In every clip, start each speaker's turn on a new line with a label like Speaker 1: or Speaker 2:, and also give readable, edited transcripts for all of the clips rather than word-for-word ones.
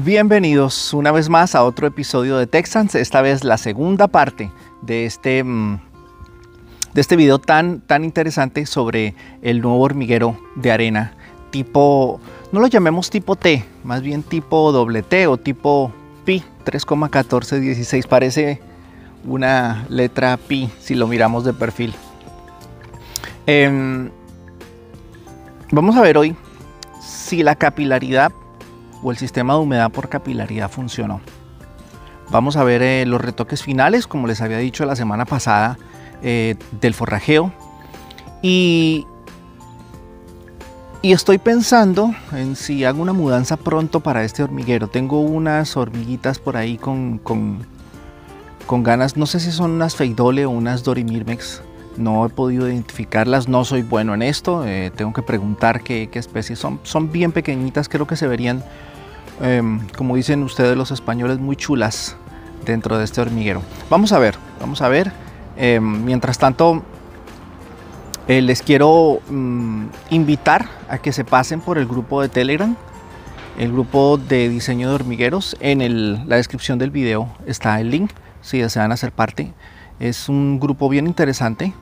Speaker 1: Bienvenidos una vez más a otro episodio de Texans, esta vez la segunda parte de este video tan interesante sobre el nuevo hormiguero de arena tipo, no lo llamemos tipo T, más bien tipo doble T o tipo Pi 3,1416, parece una letra Pi si lo miramos de perfil. Vamos a ver hoy si la capilaridad o el sistema de humedad por capilaridad funcionó. Vamos a ver los retoques finales, como les había dicho la semana pasada, del forrajeo. Y estoy pensando en si hago una mudanza pronto para este hormiguero. Tengo unas hormiguitas por ahí con ganas, no sé si son unas Pheidole o unas Dorymirmex. No he podido identificarlas, no soy bueno en esto, tengo que preguntar qué especies son. Son bien pequeñitas, creo que se verían, como dicen ustedes los españoles, muy chulas dentro de este hormiguero. Vamos a ver. Mientras tanto, les quiero invitar a que se pasen por el grupo de Telegram, el grupo de diseño de hormigueros. En la descripción del video está el link, si desean hacer parte. Es un grupo bien interesante,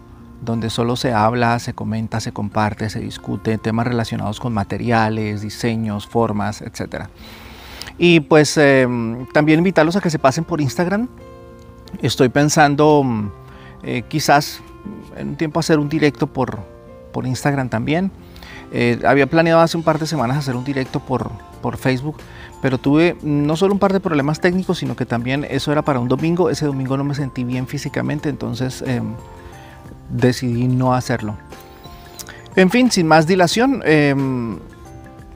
Speaker 1: donde solo se habla, se comenta, se comparte, se discute temas relacionados con materiales, diseños, formas, etc. Y pues también invitarlos a que se pasen por Instagram. Estoy pensando quizás en un tiempo hacer un directo por Instagram también. Había planeado hace un par de semanas hacer un directo por Facebook, pero tuve no solo un par de problemas técnicos, sino que también eso era para un domingo. Ese domingo no me sentí bien físicamente, entonces decidí no hacerlo. En fin, sin más dilación,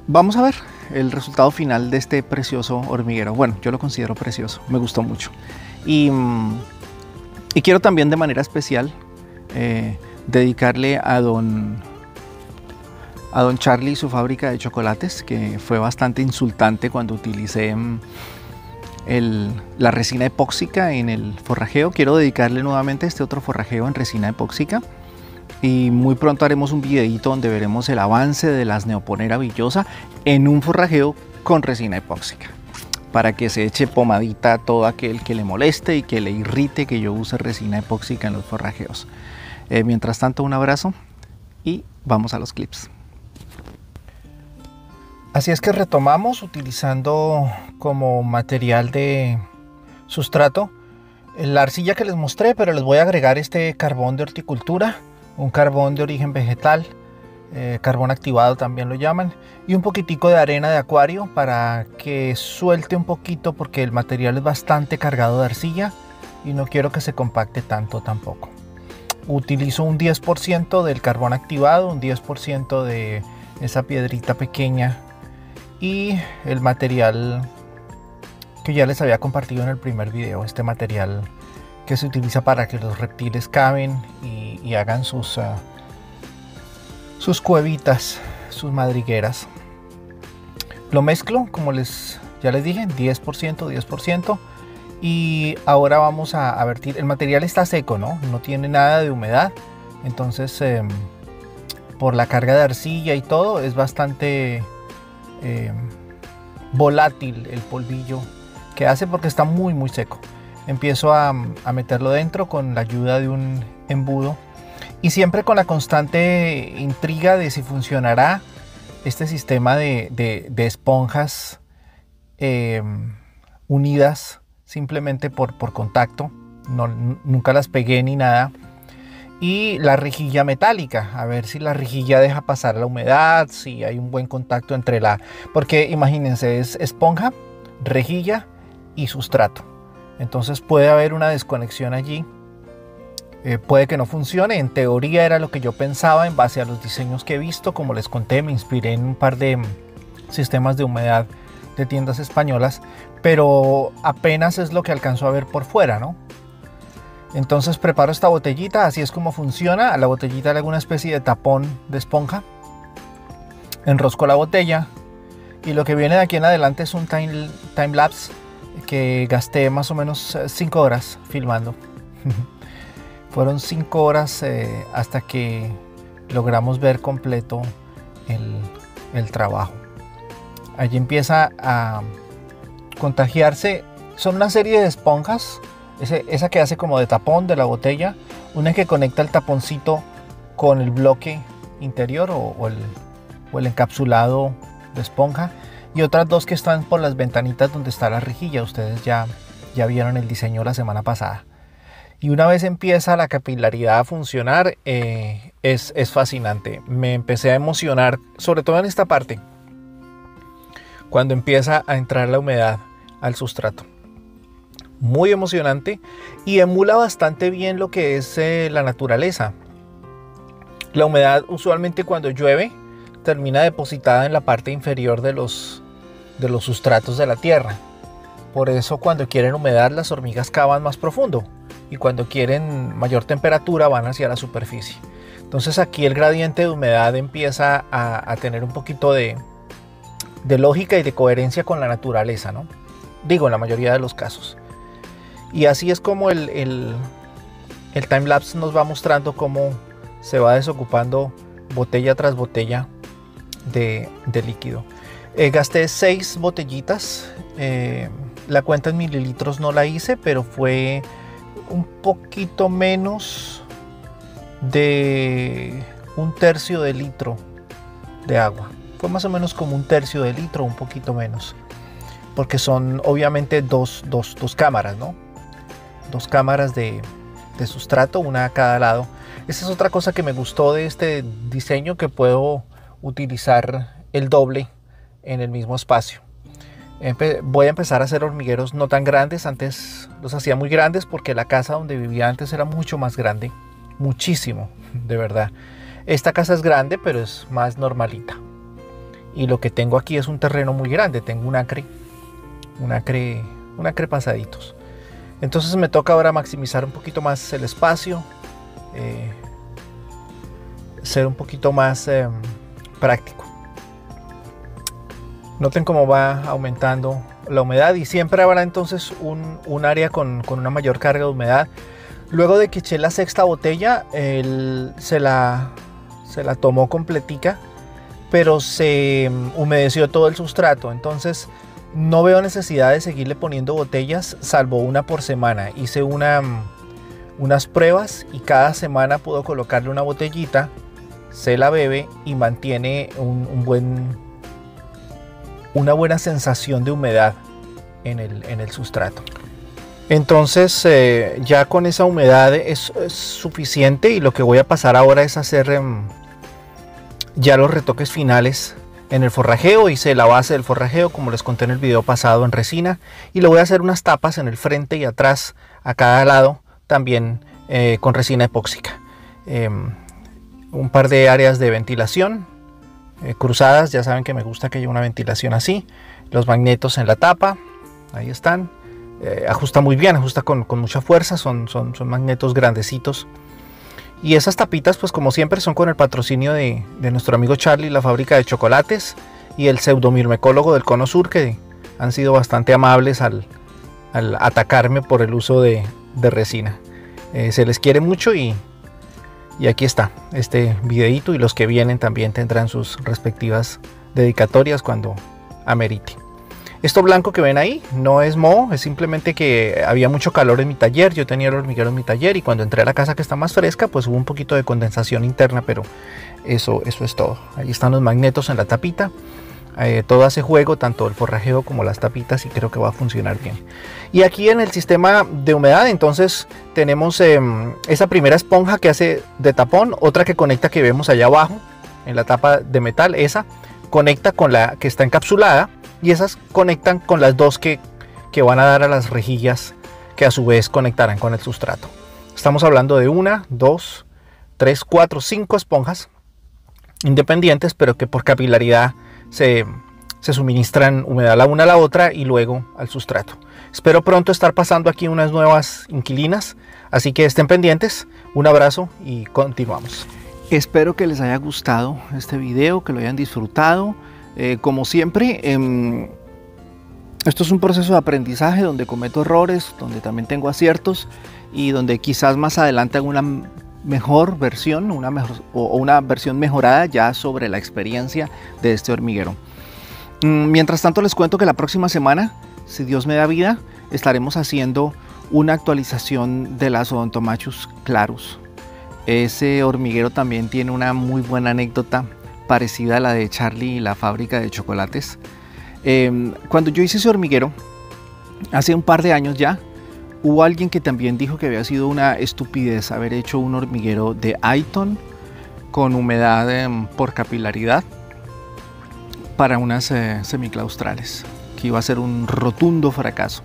Speaker 1: vamos a ver el resultado final de este precioso hormiguero. Bueno, yo lo considero precioso, me gustó mucho. Y quiero también de manera especial dedicarle a don Charlie y su fábrica de chocolates, que fue bastante insultante cuando utilicé la resina epóxica en el forrajeo. Quiero dedicarle nuevamente este otro forrajeo en resina epóxica, y muy pronto haremos un videito donde veremos el avance de las Neoponera villosa en un forrajeo con resina epóxica, para que se eche pomadita a todo aquel que le moleste y que le irrite que yo use resina epóxica en los forrajeos. Mientras tanto, un abrazo y vamos a los clips. Así es que retomamos utilizando como material de sustrato la arcilla que les mostré, pero les voy a agregar este carbón de horticultura, un carbón de origen vegetal, carbón activado también lo llaman, y un poquitico de arena de acuario para que suelte un poquito, porque el material es bastante cargado de arcilla y no quiero que se compacte tanto tampoco. Utilizo un 10% del carbón activado, un 10% de esa piedrita pequeña, y el material que ya les había compartido en el primer video, este material que se utiliza para que los reptiles caben y hagan sus cuevitas, sus madrigueras. Lo mezclo, como ya les dije, 10%, y ahora vamos a vertir. El material está seco, no tiene nada de humedad, entonces por la carga de arcilla y todo es bastante volátil el polvillo que hace, porque está muy seco. Empiezo a meterlo dentro con la ayuda de un embudo, y siempre con la constante intriga de si funcionará este sistema de esponjas unidas simplemente por contacto. Nunca las pegué ni nada. Y la rejilla metálica, a ver si la rejilla deja pasar la humedad, si hay un buen contacto entre porque imagínense, es esponja, rejilla y sustrato. Entonces puede haber una desconexión allí, puede que no funcione. En teoría era lo que yo pensaba en base a los diseños que he visto. Como les conté, me inspiré en un par de sistemas de humedad de tiendas españolas, pero apenas es lo que alcanzó a ver por fuera, ¿no? Entonces preparo esta botellita, así es como funciona. A la botellita le hago una especie de tapón de esponja, enrosco la botella, y lo que viene de aquí en adelante es un time lapse que gasté más o menos 5 horas filmando. Fueron 5 horas hasta que logramos ver completo el trabajo. Allí empieza contagiarse. Son una serie de esponjas, esa que hace como de tapón de la botella, una que conecta el taponcito con el bloque interior o el encapsulado de esponja, y otras dos que están por las ventanitas donde está la rejilla. Ustedes ya vieron el diseño la semana pasada. Y una vez empieza la capilaridad a funcionar, es fascinante. Me empecé a emocionar, sobre todo en esta parte, cuando empieza a entrar la humedad al sustrato. Muy emocionante y emula bastante bien lo que es la naturaleza. La humedad usualmente cuando llueve termina depositada en la parte inferior de los sustratos de la tierra. Por eso cuando quieren humedad las hormigas cavan más profundo, y cuando quieren mayor temperatura van hacia la superficie. Entonces aquí el gradiente de humedad empieza a tener un poquito de lógica y de coherencia con la naturaleza, ¿no? Digo, en la mayoría de los casos. Y así es como el timelapse nos va mostrando cómo se va desocupando botella tras botella de líquido. Gasté 6 botellitas. La cuenta en mililitros no la hice, pero fue un poquito menos de 1/3 de litro de agua. Fue más o menos como 1/3 de litro, un poquito menos, porque son obviamente dos cámaras, ¿no? 2 cámaras de sustrato, una a cada lado. Esa es otra cosa que me gustó de este diseño, que puedo utilizar el doble en el mismo espacio. Voy a empezar a hacer hormigueros no tan grandes. Antes los hacía muy grandes porque la casa donde vivía antes era mucho más grande, muchísimo, de verdad. Esta casa es grande, pero es más normalita. Y lo que tengo aquí es un terreno muy grande. Tengo un acre pasaditos. Entonces me toca ahora maximizar un poquito más el espacio, ser un poquito más práctico. Noten cómo va aumentando la humedad, y siempre habrá entonces un área con una mayor carga de humedad. Luego de que eché la 6ª botella, se la tomó completica, pero se humedeció todo el sustrato. Entonces no veo necesidad de seguirle poniendo botellas, salvo una por semana. Hice unas pruebas y cada semana puedo colocarle una botellita, se la bebe y mantiene una buena sensación de humedad en el sustrato. Entonces ya con esa humedad es suficiente, y lo que voy a pasar ahora es hacer ya los retoques finales en el forrajeo. Hice la base del forrajeo, como les conté en el video pasado, en resina, y le voy a hacer unas tapas en el frente y atrás a cada lado, también con resina epóxica. Un par de áreas de ventilación cruzadas, ya saben que me gusta que haya una ventilación así. Los magnetos en la tapa, ahí están. Ajusta muy bien, ajusta con mucha fuerza, son magnetos grandecitos. Y esas tapitas, pues como siempre, son con el patrocinio de nuestro amigo Charlie, la fábrica de chocolates, y el pseudomirmecólogo del Cono Sur, que han sido bastante amables al atacarme por el uso de resina. Se les quiere mucho, y aquí está este videito, y los que vienen también tendrán sus respectivas dedicatorias cuando amerite. Esto blanco que ven ahí no es moho, es simplemente que había mucho calor en mi taller. Yo tenía el hormiguero en mi taller, y cuando entré a la casa, que está más fresca, pues hubo un poquito de condensación interna, pero eso es todo. Ahí están los magnetos en la tapita. Todo hace juego, tanto el forrajeo como las tapitas, y creo que va a funcionar bien. Y aquí en el sistema de humedad, entonces tenemos esa primera esponja que hace de tapón, otra que conecta, que vemos allá abajo en la tapa de metal. Esa conecta con la que está encapsulada, y esas conectan con las dos que van a dar a las rejillas, que a su vez conectarán con el sustrato. Estamos hablando de 1, 2, 3, 4, 5 esponjas independientes, pero que por capilaridad se suministran humedad la una a la otra y luego al sustrato. Espero pronto estar pasando aquí unas nuevas inquilinas, así que estén pendientes. Un abrazo y continuamos. Espero que les haya gustado este video, que lo hayan disfrutado. Como siempre, esto es un proceso de aprendizaje donde cometo errores, donde también tengo aciertos, y donde quizás más adelante haga una mejor versión, una versión mejorada ya sobre la experiencia de este hormiguero. Mientras tanto, les cuento que la próxima semana si Dios me da vida, estaremos haciendo una actualización de las Odontomachus clarus. Ese hormiguero también tiene una muy buena anécdota parecida a la de Charlie y la fábrica de chocolates. Cuando yo hice ese hormiguero, hace un par de años ya, hubo alguien que también dijo que había sido una estupidez haber hecho un hormiguero de Aiton con humedad por capilaridad para unas semiclaustrales, que iba a ser un rotundo fracaso.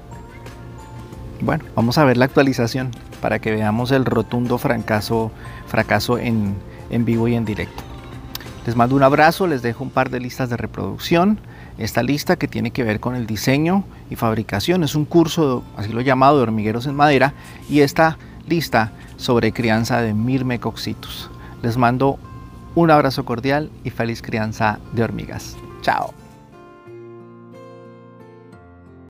Speaker 1: Bueno, vamos a ver la actualización para que veamos el rotundo fracaso en vivo y en directo. Les mando un abrazo, les dejo un par de listas de reproducción. Esta lista que tiene que ver con el diseño y fabricación es un curso, así lo llamado, de hormigueros en madera, y esta lista sobre crianza de Myrmecoxitus. Les mando un abrazo cordial y feliz crianza de hormigas. Chao.